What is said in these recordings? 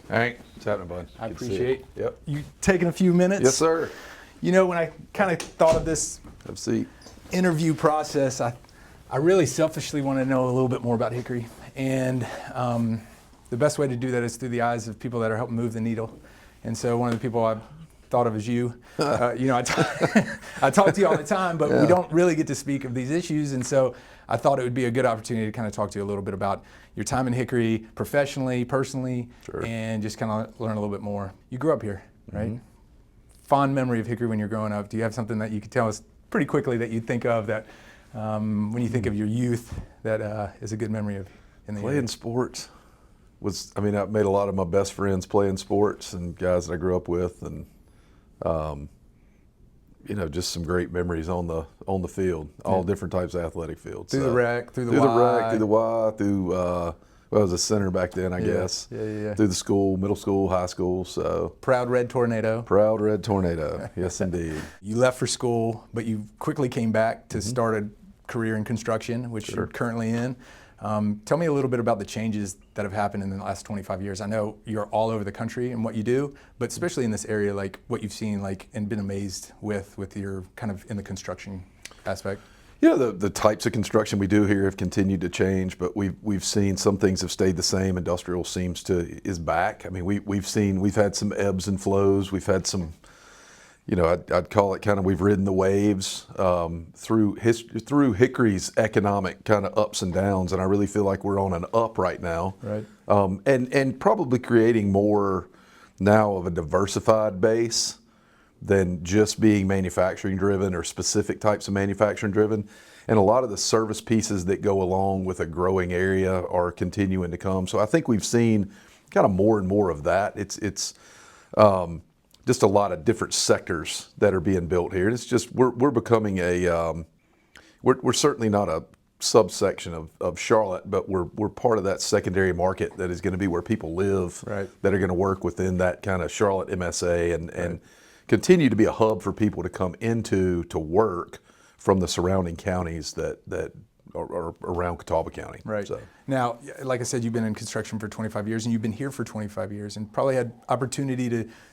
Hank, what's happening, bud? I appreciate you taking a few minutes. Yes, sir. You know, when I kind of thought of this Have a seat. interview process, I really selfishly want to know a little bit more about Hickory. And the best way to do that is through the eyes of people that are helping move the needle. And so one of the people I thought of is you. You know, I talk to you all the time, but we don't really get to speak of these issues. And so I thought it would be a good opportunity to kind of talk to you a little bit about your time in Hickory, professionally, personally, and just kind of learn a little bit more. You grew up here, right? Mm-hmm. Fond memory of Hickory when you're growing up. Do you have something that you could tell us pretty quickly that you think of that when you think of your youth that is a good memory of in the playing area? Sports was, I mean, I've made a lot of my best friends playing sports and guys that I grew up with, and you know, just some great memories on the field, all different types of athletic fields. Through the rec, through the Y, well, I was a center back then, I guess. Yeah. Through the school, middle school, high school, so. Proud Red Tornado. Proud Red Tornado, yes indeed. You left for school, but you quickly came back to start a career in construction, which you're currently in. Tell me a little bit about the changes that have happened in the last 25 years. I know you're all over the country in what you do, but especially in this area, like what you've seen, like, and been amazed with your kind of in the construction aspect. Yeah, the types of construction we do here have continued to change, but we've seen some things have stayed the same. Industrial is back. I mean, we've had some ebbs and flows. We've had some, you know, I'd call it kind of, we've ridden the waves through Hickory's economic kind of ups and downs, and I really feel like we're on an up right now. Right. And probably creating more now of a diversified base than just being manufacturing driven or specific types of manufacturing driven. And a lot of the service pieces that go along with a growing area are continuing to come. So I think we've seen kind of more and more of that. It's just a lot of different sectors that are being built here. It's just, we're becoming we're certainly not a subsection of Charlotte, but we're part of that secondary market that is going to be where people live, that are going to work within that kind of Charlotte MSA and continue to be a hub for people to come into to work from the surrounding counties that are around Catawba County. Right. So. Now, like I said, you've been in construction for 25 years, and you've been here for 25 years, and probably had opportunity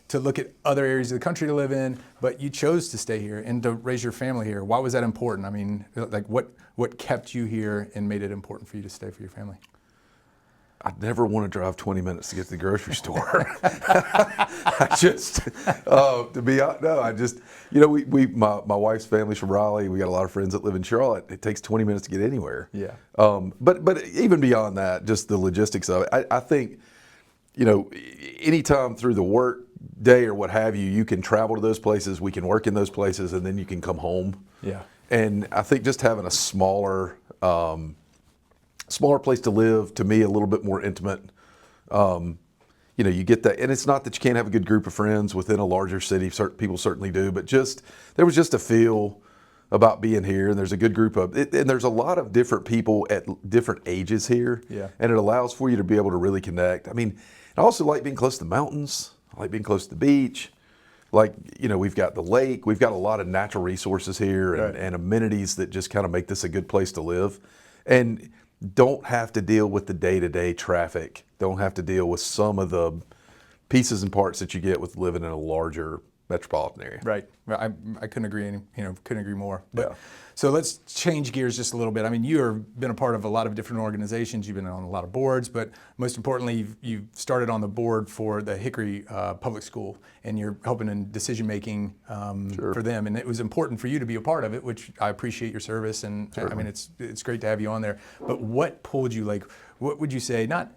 to look at other areas of the country to live in, but you chose to stay here and to raise your family here. Why was that important? I mean, like what kept you here and made it important for you to stay for your family? I'd never want to drive 20 minutes to get to the grocery store. I just, you know, my wife's family's from Raleigh. We got a lot of friends that live in Charlotte. It takes 20 minutes to get anywhere. Yeah. But even beyond that, just the logistics of it, I think, you know, anytime through the work day or what have you, you can travel to those places, we can work in those places, and then you can come home. Yeah. And I think just having a smaller place to live, to me, a little bit more intimate. You know, you get that, and it's not that you can't have a good group of friends within a larger city. Certain people certainly do, but there was just a feel about being here, and there's a good group of, and there's a lot of different people at different ages here. Yeah. And it allows for you to be able to really connect. I mean, I also like being close to the mountains. I like being close to the beach. Like, you know, we've got the lake. We've got a lot of natural resources here and amenities that just kind of make this a good place to live. And don't have to deal with the day-to-day traffic. Don't have to deal with some of the pieces and parts that you get with living in a larger metropolitan area. Right. I couldn't agree more. But so let's change gears just a little bit. I mean, you've been a part of a lot of different organizations. You've been on a lot of boards, but most importantly, you've started on the board for the Hickory Public School, and you're helping in decision making for them. And it was important for you to be a part of it, which I appreciate your service. And I mean, it's great to have you on there. But what pulled you? Like, what would you say? Not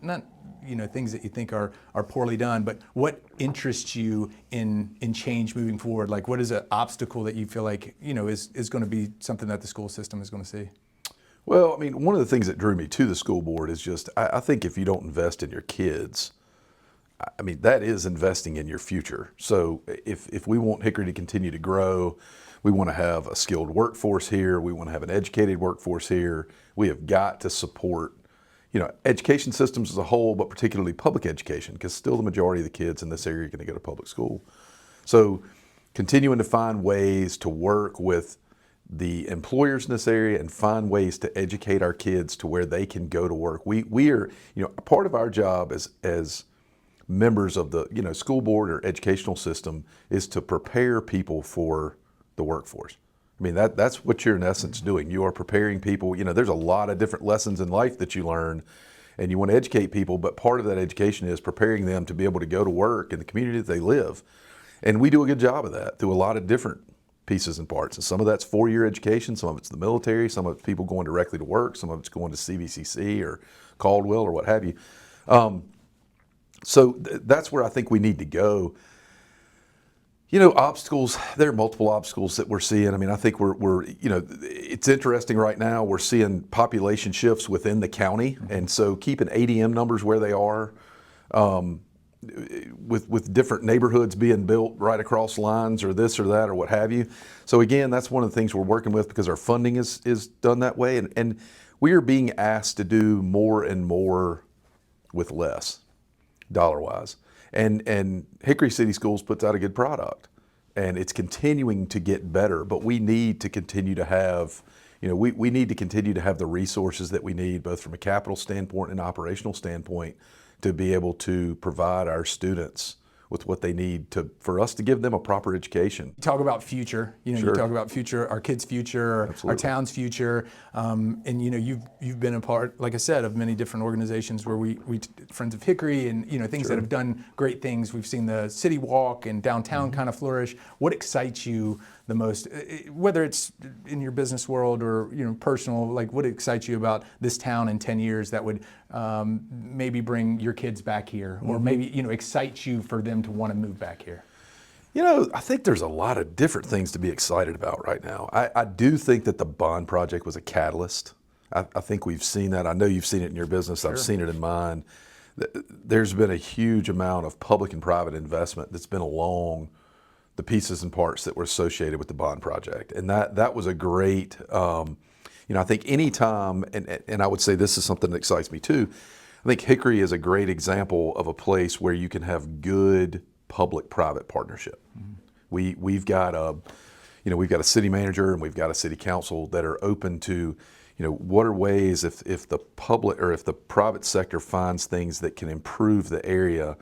you know, things that you think are poorly done, but what interests you in change moving forward? Like, what is an obstacle that you feel like, you know, is going to be something that the school system is going to see? Well, I mean, one of the things that drew me to the school board is just, I think if you don't invest in your kids, I mean, that is investing in your future. So if we want Hickory to continue to grow, we want to have a skilled workforce here, we want to have an educated workforce here, we have got to support, education systems as a whole, but particularly public education, because still the majority of the kids in this area are going to go to public school. So continuing to find ways to work with the employers in this area and find ways to educate our kids to where they can go to work. We are, part of our job as members of the, school board or educational system is to prepare people for the workforce. I mean, that's what you're in essence doing. You are preparing people. There's a lot of different lessons in life that you learn, and you want to educate people, but part of that education is preparing them to be able to go to work in the community that they live. And we do a good job of that through a lot of different pieces and parts. And some of that's 4-year education, some of it's the military, some of it's people going directly to work, some of it's going to CVCC or Caldwell or what have you. So that's where I think we need to go. Obstacles, there are multiple obstacles that we're seeing. I mean, I think we're it's interesting right now. We're seeing population shifts within the county. And so keeping ADM numbers where they are, with different neighborhoods being built right across lines or this or that or what have you. So again, that's one of the things we're working with because our funding is done that way. And we are being asked to do more and more with less, dollar-wise. And Hickory City Schools puts out a good product, and it's continuing to get better, but we need to continue to have, we need to continue to have the resources that we need, both from a capital standpoint and operational standpoint, to be able to provide our students with what they need for us to give them a proper education. You talk about future, Sure. You talk about future, our kids' future, Absolutely. our town's future, and you've been a part, like I said, of many different organizations where we Friends of Hickory and things Sure. that have done great things. We've seen the City Walk and downtown kind of flourish. What excites you the most, whether it's in your business world or personal? Like, what excites you about this town in 10 years that would maybe bring your kids back here, or maybe excite you for them to want to move back here? I think there's a lot of different things to be excited about right now. I do think that the bond project was a catalyst. I think we've seen that. I know you've seen it in your business. Sure. I've seen it in mine. There's been a huge amount of public and private investment that's been along the pieces and parts that were associated with the bond project. And that was a great, I think any time, and I would say this is something that excites me too, I think Hickory is a great example of a place where you can have good public-private partnership. Mm-hmm. We've got a city manager and we've got a city council that are open to, what are ways if the public or if the private sector finds things that can improve the area,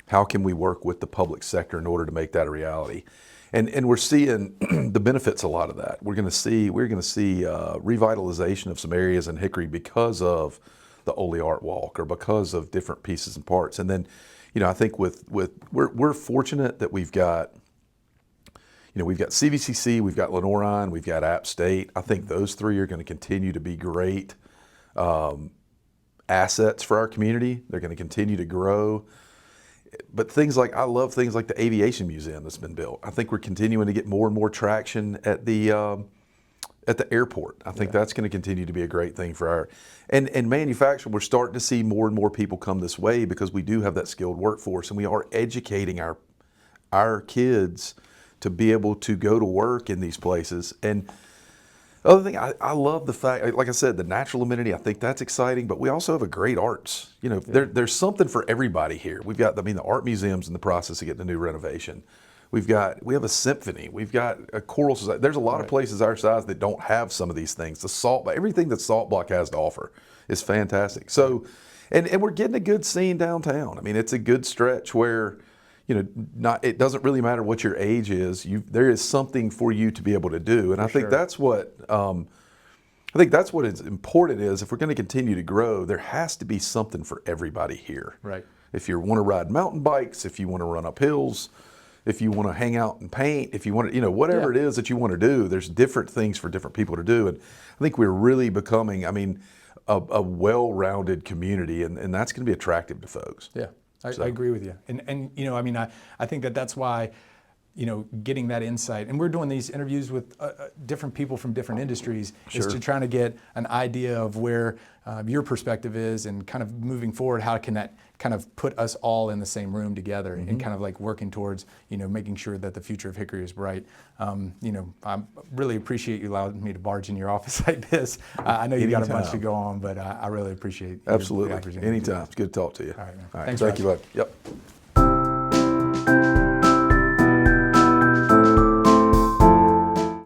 how can we work with the public sector in order to make that a reality? And we're seeing the benefits of a lot of that. We're going to see revitalization of some areas in Hickory because of the Ole Art Walk or because of different pieces and parts. And then, I think we're fortunate that we've got CVCC, we've got Lenoir-Rhyne, we've got App State. I think those three are going to continue to be great assets for our community. They're going to continue to grow. But I love things like the Aviation Museum that's been built. I think we're continuing to get more and more traction at the airport. I think that's going to continue to be a great thing for and manufacturing. We're starting to see more and more people come this way because we do have that skilled workforce, and we are educating our kids to be able to go to work in these places. And the other thing, I love the fact, like I said, the natural amenity, I think that's exciting, but we also have a great arts. There's something for everybody here. We've got, the art museum's in the process of getting a new renovation. We have a symphony. We've got a choral society. There's a lot of places our size that don't have some of these things. Everything that Salt Block has to offer is fantastic. So, and we're getting a good scene downtown. I mean, it's a good stretch where, it doesn't really matter what your age is. There is something for you to be able to do. And I think that's what is important is if we're going to continue to grow, there has to be something for everybody here. Right. If you want to ride mountain bikes, if you want to run up hills, if you want to hang out and paint, if you want to, whatever it is that you want to do, there's different things for different people to do. And I think we're really becoming, a well-rounded community, and that's going to be attractive to folks. Yeah, I agree with you. And I think that's why, getting that insight. And we're doing these interviews with different people from different industries is Sure. to trying to get an idea of where your perspective is and kind of moving forward, how can that kind of put us all in the same room together and kind of like working towards, making sure that the future of Hickory is bright. I really appreciate you allowing me to barge in your office like this. I know you got a bunch to Anytime. go on, but I really appreciate Absolutely. the opportunity. Anytime. It's good to talk to you. All right, man. All right. Thanks, Thank you, Raj. bud. Yep.